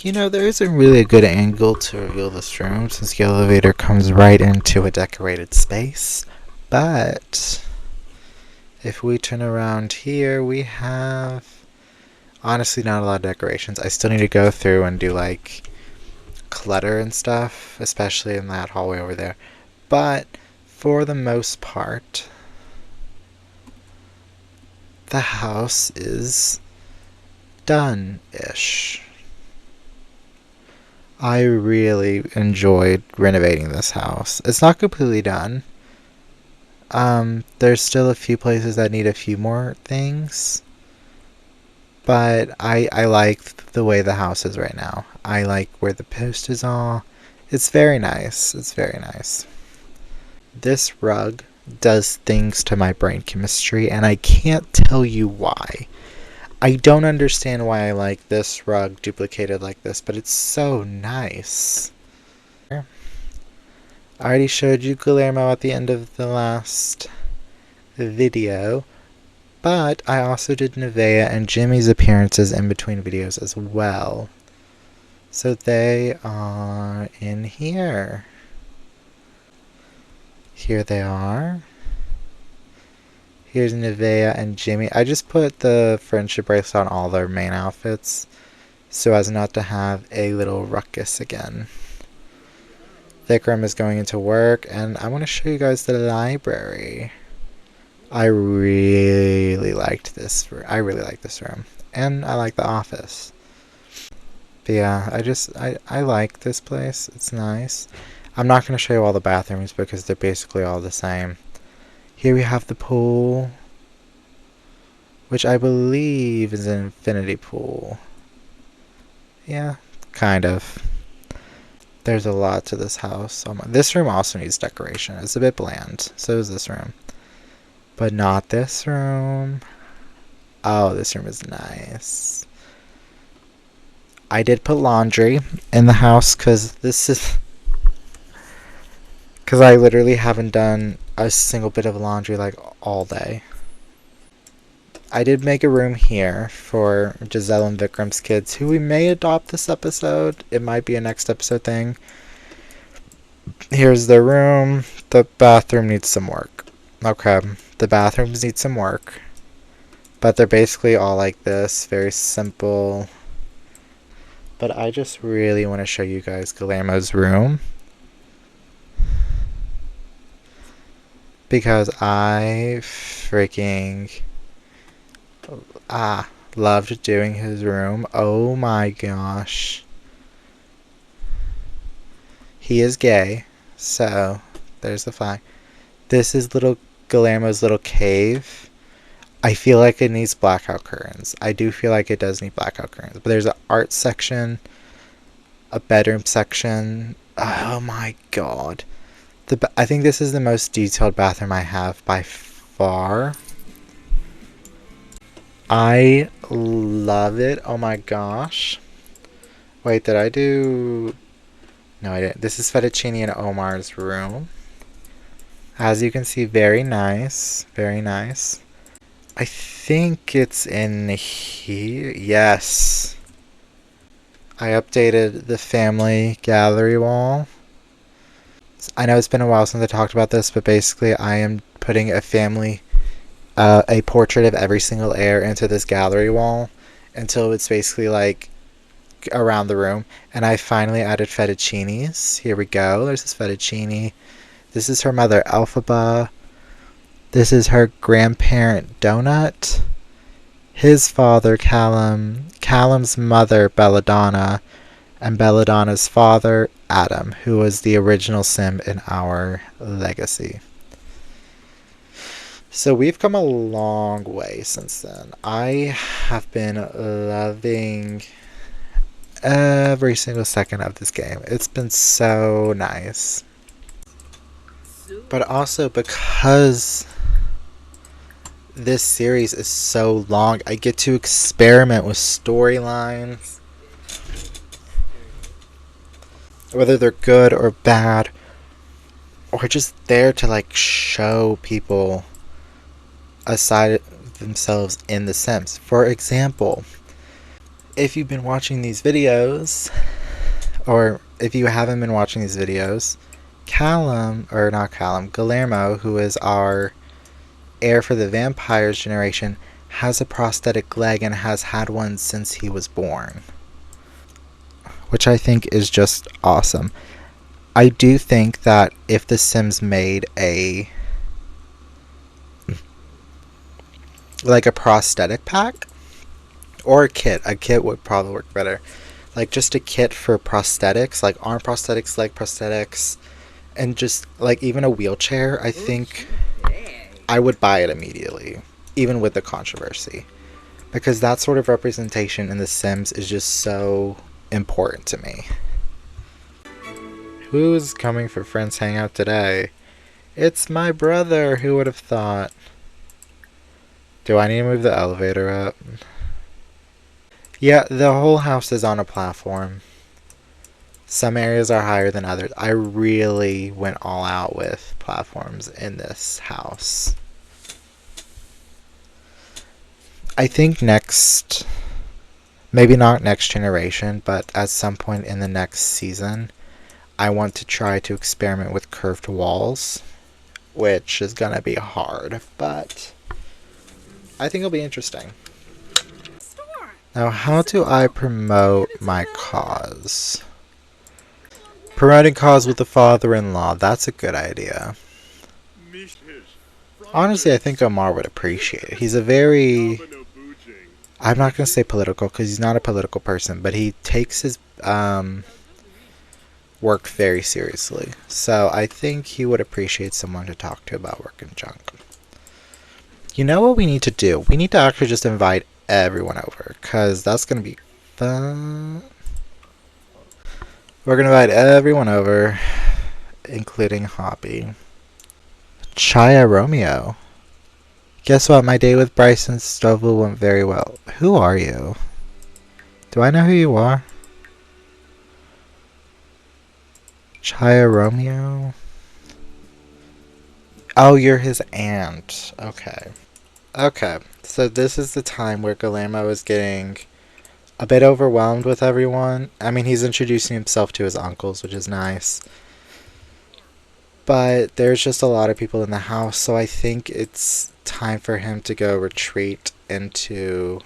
You know, there isn't really a good angle to reveal this room since the elevator comes right into a decorated space. But if we turn around here, we have honestly not a lot of decorations. I still need to go through and do like clutter and stuff, especially in that hallway over there. But for the most part, the house is done-ish. I really enjoyed renovating this house. It's not completely done. There's still a few places that need a few more things. But I like the way the house is right now. I like where the post is all. It's very nice. It's very nice. This rug does things to my brain chemistry, and I can't tell you why. I don't understand why I like this rug duplicated like this, but it's so nice. I already showed you Guillermo at the end of the last video, but I also did Nevaeh and Jimmy's appearances in between videos as well. So they are in here. Here they are. Here's Nevaeh and Jimmy. I just put the friendship bracelet on all their main outfits so as not to have a little ruckus again. Vikram is going into work, and I want to show you guys the library. I really liked this. I really like this room, and I like the office. But yeah, I like this place. It's nice. I'm not going to show you all the bathrooms because they're basically all the same. Here we have the pool, which I believe is an infinity pool. Yeah, kind of. There's a lot to this house. This room also needs decoration. It's a bit bland. So is this room. But not this room. Oh, this room is nice. I did put laundry in the house because I literally haven't done a single bit of laundry like all day. I did make a room here for Giselle and Vikram's kids, who we may adopt this episode. It might be a next episode thing. Here's the room. The bathroom needs some work. Okay, the bathrooms need some work. But they're basically all like this, very simple. But I just really want to show you guys Guillermo's room. Because I freaking loved doing his room. Oh my gosh. He is gay, so there's the flag. This is little Guillermo's little cave. I feel like it needs blackout curtains. I do feel like it does need blackout curtains. But there's an art section, a bedroom section. Oh my god. I think this is the most detailed bathroom I have by far. I love it. Oh my gosh. Wait, did I do... No, I didn't. This is Fettuccine and Omar's room. As you can see, very nice. Very nice. I think it's in here. Yes. I updated the family gallery wall. I know it's been a while since I talked about this, but basically I am putting a portrait of every single heir into this gallery wall until it's basically like around the room. And I finally added fettuccines. Here we go. There's this fettuccine. This is her mother, Elphaba. This is her grandparent, Donut. His father, Callum. Callum's mother, Belladonna. And Belladonna's father, Adam, who was the original Sim in our legacy. So we've come a long way since then. I have been loving every single second of this game. It's been so nice. But also because this series is so long, I get to experiment with storylines. Whether they're good or bad, or just there to like show people a side of themselves in The Sims. For example, if you've been watching these videos, or if you haven't been watching these videos, Guillermo, who is our heir for the Vampires generation, has a prosthetic leg and has had one since he was born, which I think is just awesome. I do think that if The Sims made a prosthetic pack or a kit would probably work better. Like just a kit for prosthetics, like arm prosthetics, leg prosthetics, and just like even a wheelchair, I think I would buy it immediately, even with the controversy. Because that sort of representation in The Sims is just so important to me. Who's coming for Friends Hangout today? It's my brother, who would have thought? Do I need to move the elevator up? Yeah, the whole house is on a platform. Some areas are higher than others. I really went all out with platforms in this house. I think maybe not next generation, but at some point in the next season, I want to try to experiment with curved walls, which is gonna be hard, but I think it'll be interesting. Now, how do I promote my cause? Promoting cause with the father-in-law, that's a good idea. Honestly, I think Omar would appreciate it. He's a very... I'm not going to say political, because he's not a political person, but he takes his work very seriously. So I think he would appreciate someone to talk to about work and junk. You know what we need to do? We need to actually just invite everyone over, because that's going to be fun. We're going to invite everyone over, including Hoppy. Chaya Romeo. Guess what? My date with Bryson Stovall went very well. Who are you? Do I know who you are? Chaya Romeo? Oh, you're his aunt. Okay. Okay, so this is the time where Guillermo is getting a bit overwhelmed with everyone. I mean, he's introducing himself to his uncles, which is nice. But there's just a lot of people in the house, so I think it's time for him to go retreat into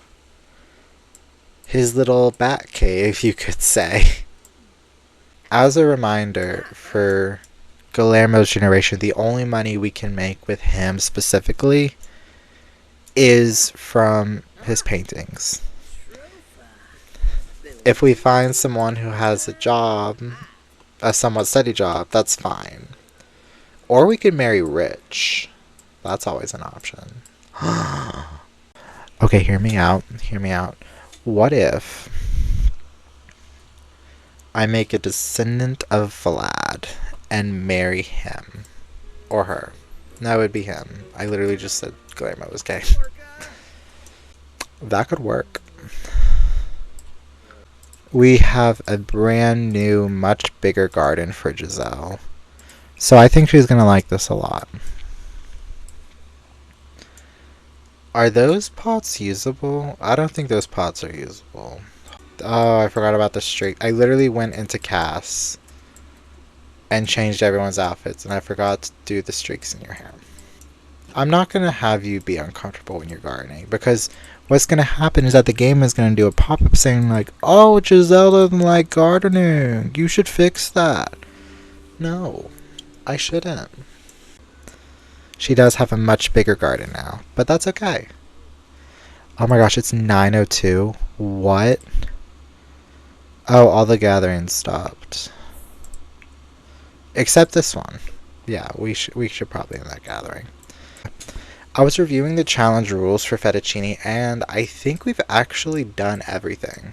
his little bat cave, you could say. As a reminder, for Guillermo's generation, the only money we can make with him specifically is from his paintings. If we find someone who has a job, a somewhat steady job, that's fine. Or we could marry rich. That's always an option. Okay, hear me out. Hear me out. What if I make a descendant of Vlad and marry him? Or her. No, it would be him. I literally just said Guillermo was gay. That could work. We have a brand new, much bigger garden for Giselle. So I think she's going to like this a lot. Are those pots usable? I don't think those pots are usable. Oh, I forgot about the streak. I literally went into Cass and changed everyone's outfits, and I forgot to do the streaks in your hair. I'm not going to have you be uncomfortable when you're gardening, because what's going to happen is that the game is going to do a pop-up saying like, oh, Giselle doesn't like gardening. You should fix that. No, I shouldn't. She does have a much bigger garden now, but that's okay. Oh my gosh, it's 9:02. What? Oh, all the gatherings stopped. Except this one. Yeah, we should probably end that gathering. I was reviewing the challenge rules for Fettuccine, and I think we've actually done everything.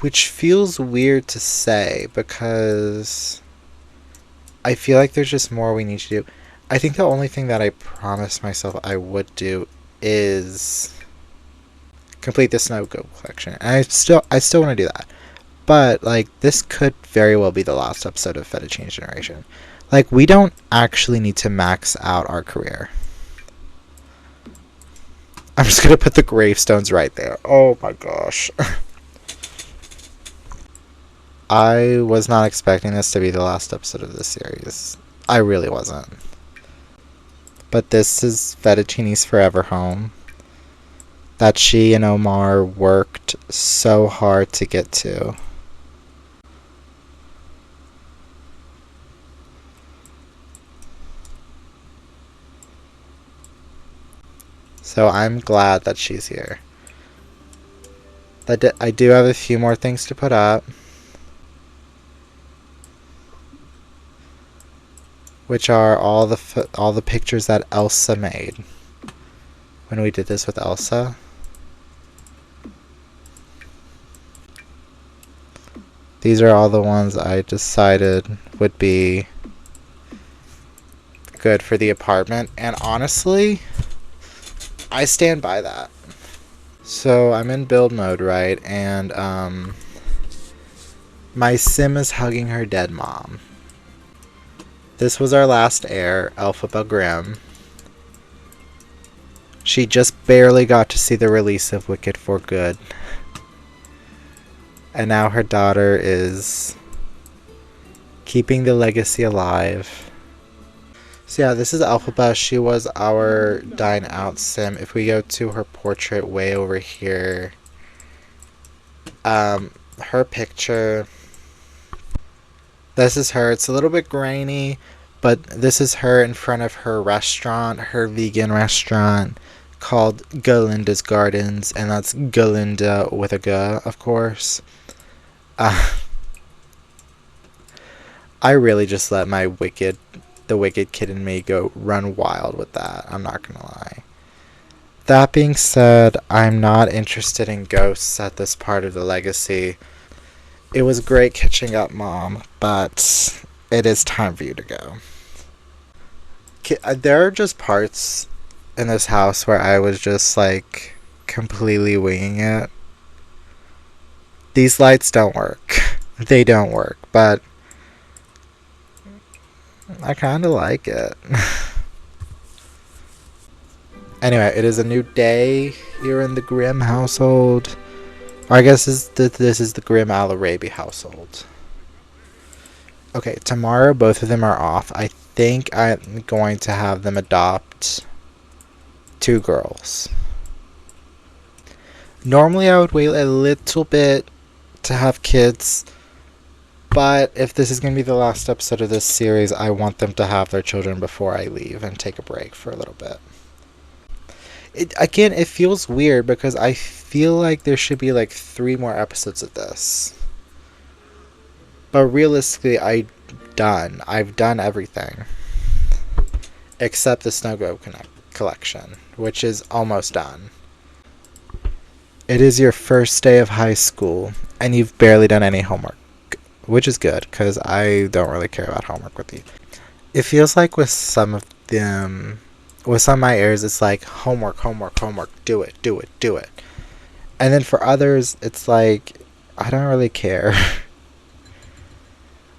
Which feels weird to say, because I feel like there's just more we need to do. I think the only thing that I promised myself I would do is complete the Snow Globe collection. And I still want to do that. But, like, this could very well be the last episode of Fettuccine Generation. Like, we don't actually need to max out our career. I'm just gonna put the gravestones right there. Oh my gosh. I was not expecting this to be the last episode of this series. I really wasn't. But this is Fettuccine's forever home that she and Omar worked so hard to get to. So I'm glad that she's here. I do have a few more things to put up, which are all the pictures that Elsa made when we did this with Elsa. These are all the ones I decided would be good for the apartment, and honestly, I stand by that. So I'm in build mode, right? And my sim is hugging her dead mom. This was our last heir, Elphaba Grimm. She just barely got to see the release of Wicked for Good. And now her daughter is keeping the legacy alive. So yeah, this is Elphaba. She was our dine out sim. If we go to her portrait way over here, her picture, this is her. It's a little bit grainy, but this is her in front of her restaurant, her vegan restaurant called Galinda's Gardens, and that's Galinda with a G, of course. I really just let the wicked kid in me go run wild with that. I'm not gonna lie. That being said, I'm not interested in ghosts at this part of the legacy. It was great catching up, Mom, but it is time for you to go. There are just parts in this house where I was just like completely winging it. These lights don't work. They don't work, but I kind of like it. Anyway, it is a new day here in the Grimm household. Or I guess this is the Grimm Al-Arabi household. Okay, tomorrow both of them are off. I think I'm going to have them adopt 2 girls. Normally I would wait a little bit to have kids, but if this is going to be the last episode of this series, I want them to have their children before I leave and take a break for a little bit. It feels weird because I feel like there should be like 3 more episodes of this. But realistically, I've done everything. Except the Snow Globe collection, which is almost done. It is your first day of high school, and you've barely done any homework. Which is good, because I don't really care about homework with you. It feels like with some of my heirs, it's like homework, do it. And then for others, it's like, I don't really care.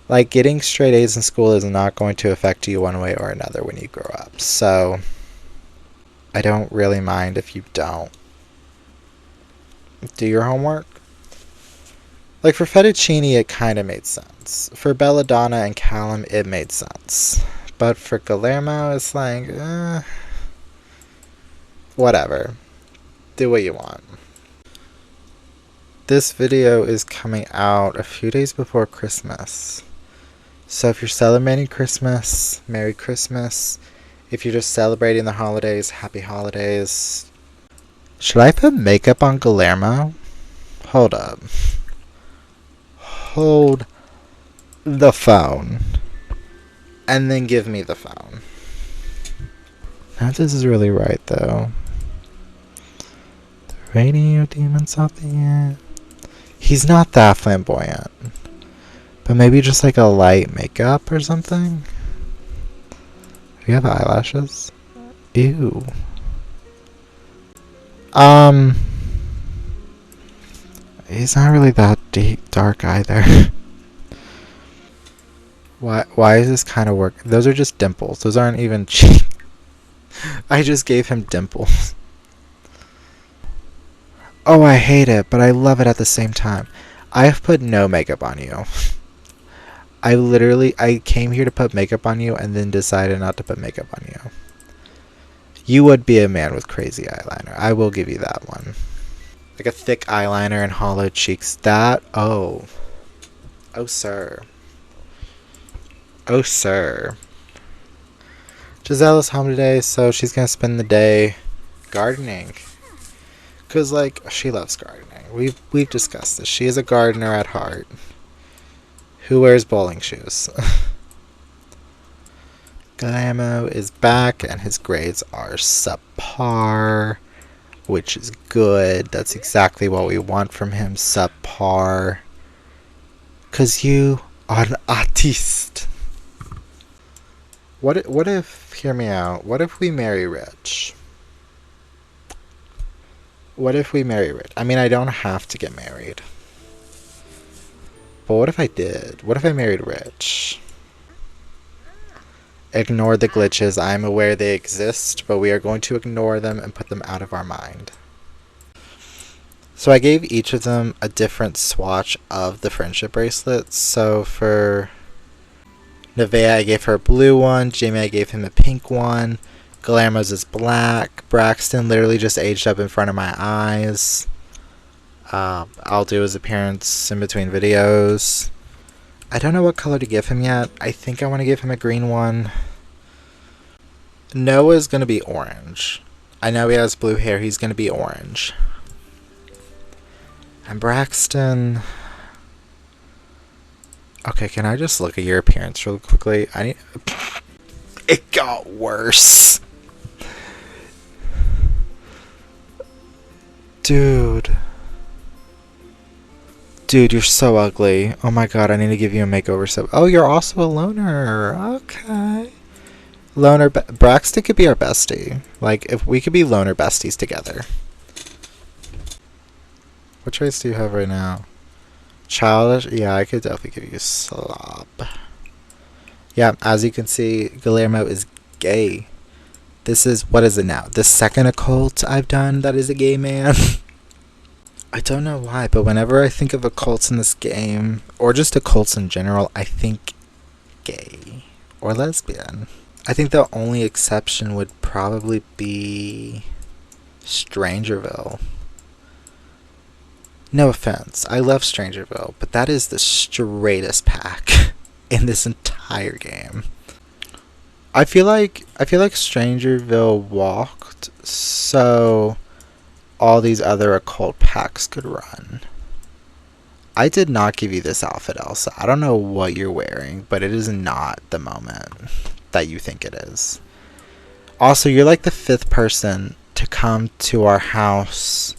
Like, getting straight A's in school is not going to affect you one way or another when you grow up. So, I don't really mind if you don't do your homework. Like, for Fettuccine, it kind of made sense. For Belladonna and Callum, it made sense. But for Guillermo, it's like, whatever. Do what you want. This video is coming out a few days before Christmas. So if you're celebrating Christmas, Merry Christmas. If you're just celebrating the holidays, Happy Holidays. Should I put makeup on Guillermo? Hold up. Hold the phone. And then give me the phone. Now this is really right, though. The radio demon saw the end. He's not that flamboyant. But maybe just like a light makeup or something? Do you have eyelashes? Ew. He's not really that dark either. Why is this kind of work? Those are just dimples. Those aren't even cheeks. I just gave him dimples. Oh, I hate it, but I love it at the same time. I have put no makeup on you. I came here to put makeup on you and then decided not to put makeup on you. You would be a man with crazy eyeliner. I will give you that one. Like a thick eyeliner and hollow cheeks. That, oh. Oh, sir. Oh, sir. Giselle is home today, so she's gonna spend the day gardening. Cause like she loves gardening. We've discussed this. She is a gardener at heart. Who wears bowling shoes? Guillermo is back and his grades are subpar, which is good. That's exactly what we want from him, subpar. Cause you are an artiste. What if, hear me out, what if we marry rich? What if we marry rich? I mean, I don't have to get married. But what if I did? What if I married rich? Ignore the glitches. I am aware they exist, but we are going to ignore them and put them out of our mind. So I gave each of them a different swatch of the friendship bracelets. So for Nevaeh, I gave her a blue one. Jamie, I gave him a pink one. Guillermo's is black. Braxton literally just aged up in front of my eyes. I'll do his appearance in between videos. I don't know what color to give him yet. I think I want to give him a green one. Noah's going to be orange. I know he has blue hair. He's going to be orange. And Braxton... Okay, can I just look at your appearance real quickly? It got worse. Dude, you're so ugly. Oh my god, I need to give you a makeover. So, oh, you're also a loner. Okay. Loner, Braxton could be our bestie. Like, if we could be loner besties together. What traits do you have right now? Childish? Yeah, I could definitely give you slob. Yeah, as you can see, Guillermo is gay. This is, what is it now? The second occult I've done that is a gay man. I don't know why, but whenever I think of occults in this game, or just occults in general, I think gay or lesbian. I think the only exception would probably be Strangerville. No offense, I love Strangerville, but that is the straightest pack in this entire game. I feel like Strangerville walked so all these other occult packs could run. I did not give you this outfit, Elsa. I don't know what you're wearing, but it is not the moment that you think it is. Also, you're like the 5th person to come to our house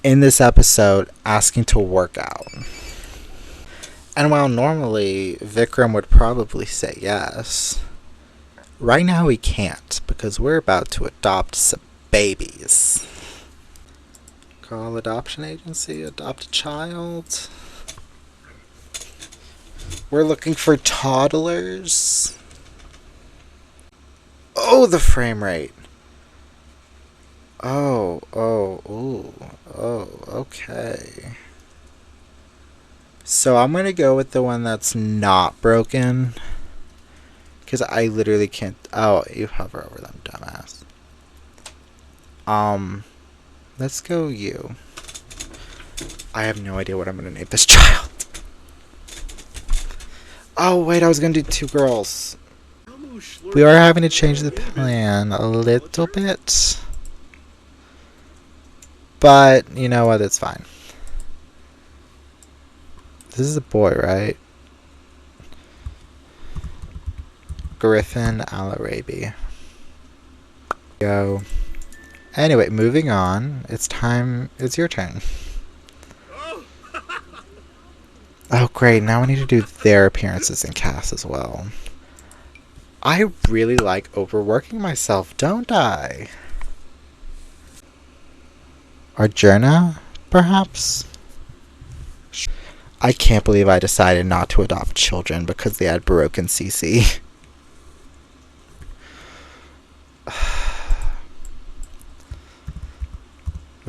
in this episode asking to work out. And while normally Vikram would probably say yes, right now he can't because we're about to adopt some babies. Call adoption agency, adopt a child. We're looking for toddlers. Oh, the frame rate. Oh, okay. So I'm going to go with the one that's not broken. Because I literally can't... Oh, you hover over them, dumbass. Let's go you. I have no idea what I'm going to name this child. Oh, wait, I was going to do 2 girls. We are having to change the plan a little bit. But, you know what, it's fine. This is a boy, right? Griffin Al-Arabi. Go. Anyway, moving on. It's your turn. Oh, great. Now I need to do their appearances in cast as well. I really like overworking myself, don't I? Arjuna, perhaps? I can't believe I decided not to adopt children because they had broken CC.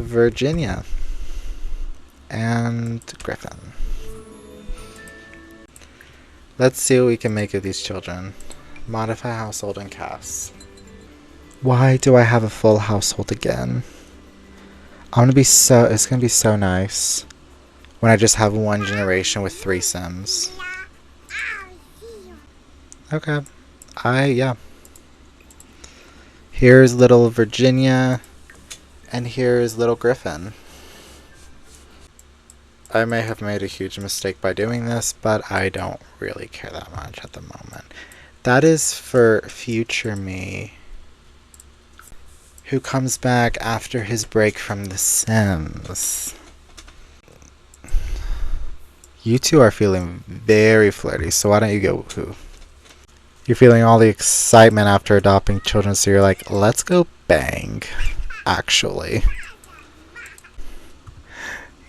Virginia and Griffin. Let's see what we can make of these children. Modify household and cast. Why do I have a full household again? It's gonna be so nice when I just have one generation with 3 Sims. Okay. Yeah. Here's little Virginia, and here's little Griffin. I may have made a huge mistake by doing this, but I don't really care that much at the moment. That is for future me, who comes back after his break from The Sims. You two are feeling very flirty, so why don't you go woohoo? You're feeling all the excitement after adopting children, so you're like, let's go bang, actually.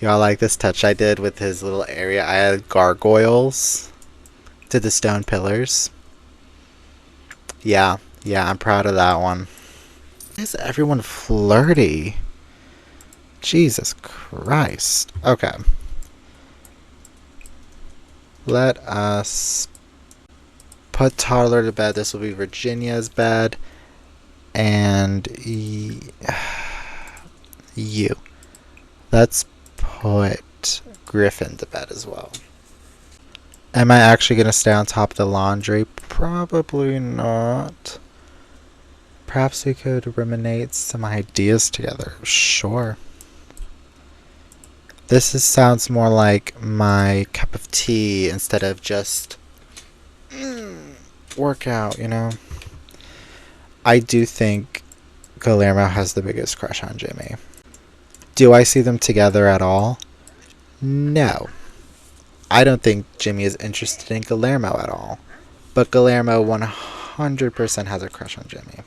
Y'all like this touch I did with his little area? I added gargoyles to the stone pillars. Yeah, I'm proud of that one. Why is everyone flirty? Jesus Christ. Okay. Let us put Toddler to bed. This will be Virginia's bed. And you. Let's put Griffin to bed as well. Am I actually going to stay on top of the laundry? Probably not. Perhaps we could ruminate some ideas together. Sure. Sounds more like my cup of tea instead of just workout, you know? I do think Guillermo has the biggest crush on Jimmy. Do I see them together at all? No. I don't think Jimmy is interested in Guillermo at all. But Guillermo 100% has a crush on Jimmy.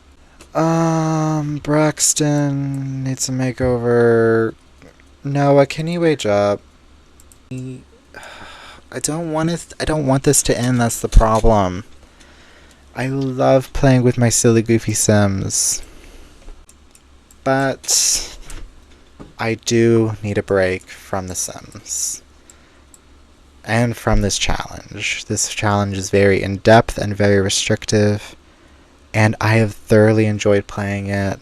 Braxton needs a makeover. Noah, can you wage up? I don't want this to end, that's the problem. I love playing with my silly goofy Sims. But I do need a break from the Sims. And from this challenge. This challenge is very in-depth and very restrictive. And I have thoroughly enjoyed playing it.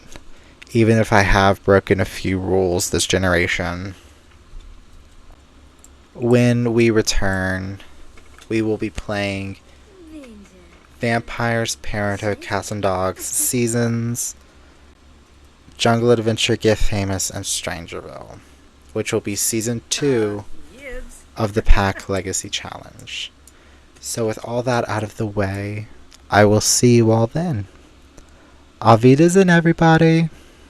Even if I have broken a few rules this generation. When we return, we will be playing Vampires, Parenthood, Cats and Dogs, Seasons, Jungle Adventure, Get Famous, and Strangerville, which will be Season 2 of the Pack Legacy Challenge. So with all that out of the way, I will see you all then. Auf Wiedersehen, everybody!